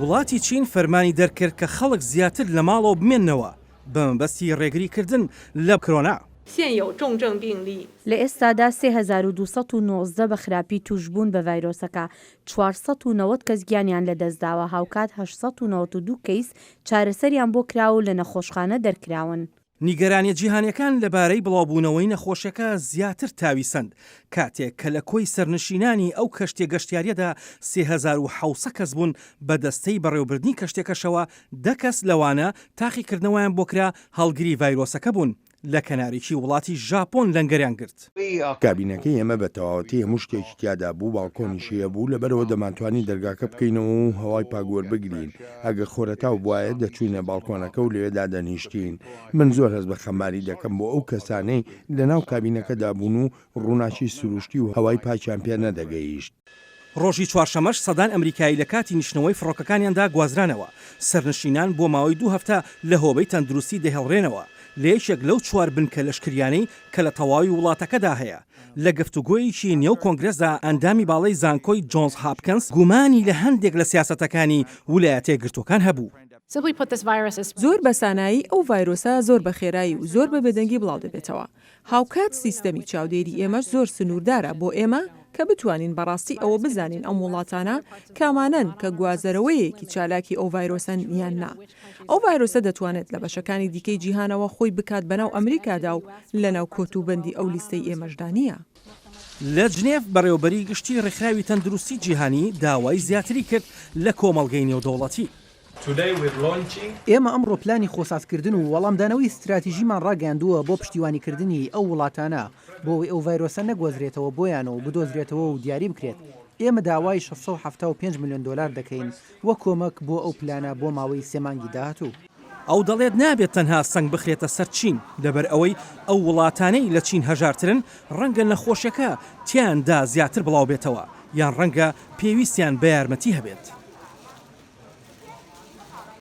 وڵاتی چین فەرمانی دەرکرد کە خەڵک زیاتر لە ماڵەوە بمێننەوە بە مەبەستی ڕێگریکردن لە کۆرۆنا. لە ئێستادا 3219 بە خراپی توشبوون بە ڤایرۆسەکە، 490 کەس گیانیان لەدەستداوە، هاوکات 892 کەیس چارەسەریان بۆ کراوە و لە نەخۆشخانە دەرکراون. نیگەرانی جیهانیەکان لەبارەی بڵاوبوونەوەی نەخۆشیەکە زیاتر تاویسەند کاتێک کە لە کۆی سەرنشینانی ئەو کەشتێ گەشتیاریەدا 3700 کەس بوون بە دەستەی بەڕێوەبردنی کەشتێکەشەوە 10 کەس لەوانە تاقیکردنەوەیان بۆ کرا هەڵگری ڤایرۆسەکە بوون. لە کەناریکی وڵاتی ژاپۆن لەنگەریان گرت. کابینەکەی ئێمە بە تەواوەتی هەموو شتێکی تیادا بوو، باڵکۆنی شێە بوو، لەبەرەوە دەمانتوانی دەرگاکە بکەینەوە و هەوای پاگوەر بگرین. ئەگە خۆرەتاو بواە دەچوینە باڵکۆنەکە و لێدا دەنیشتین. من زۆر هەست بە خەماری دەکەم بۆ ئەو کەسانەی لەناو کابینەکەدا بوون و ڕووناچی سروشتی و هەوای پاکیان پێ نەدەگەیشت. ڕۆژی چوارشەمەش سەدان ئەمریکایی لە کاتی نیشتنەوەی فڕۆکەکانیاندا گوازرانەوە. سەرنشینان بۆ ماوەی 2 هەفتە لە هۆبەی تەندروستی دەهێڵڕێنەوە. لە یەکێک لەو 4 بنکە لەشکریانەی کە لە تەواوی وڵاتەکەدا هەیە. لە گفتوگۆیەکی نێو کۆنگرەسدا ئەندامی باڵای زانکۆی جۆنز هاپکینس گومانی لە هەندێک لە سیاسەتەکانی ویلایەتە یەکگرتووەکان هەبوو. زۆر بەسانایی ئەو ڤایرۆسە زۆر بە خێرایی و زۆر بە بێدەنگی بڵاو دەبێتەوە. هاوکات سیستەمی چاودێری ئێمەش زۆر سنووردارە بۆ ئێمە کە بتوانین بەڕاستی ئەوە بزانین ئەم وڵاتانە کامانن کە گوازەرەوەیەکی چالاکی ئەو ڤایرۆسەن یان نا. ئەو ڤایرۆسە دەتوانێت لە بەشەکانی دیکەی جیهانەوە خۆی بکات بەناو ئەمریکادا و لەناو کۆتوبەندی ئەو لیستەی ئێمەشدا نییە. لە جنێڤ بەڕێوەبەری گشتی ڕێکخراوی تەندروستی جیهانی داوای زیاتری کرد لە کۆمەڵگەی نێودەوڵەتی. ئێمە ئەمڕۆ پلانی خۆسازکردن و وەڵامدانەوەی استراتیژیمان ڕاگەاندووە بۆ پشتیوانیکردنی ئەو وڵاتانە بۆەوەی ئەو ڤایرۆسە نەگۆزرێتەوە بۆیانەوە بدۆزرێتەوە و دیاری بکرێت. ئێمە داوای 675 میلیۆن دلار دەکەین وە کۆمەک بۆ ئەو پلانە بۆ ماوەی 3 مانگی داهاتوو. ئەو دەڵێت نابێت تەنها سنگ بخرێتە سەر چین لەبەر ئەوەی ئەو وڵاتانەی لە چین هەژارترن ڕەنگە نەخۆشیەکە تیاندا زیاتر بڵاو بێتەوە یان ڕەنگە پێویستیان بە یارمەتی هەبێت.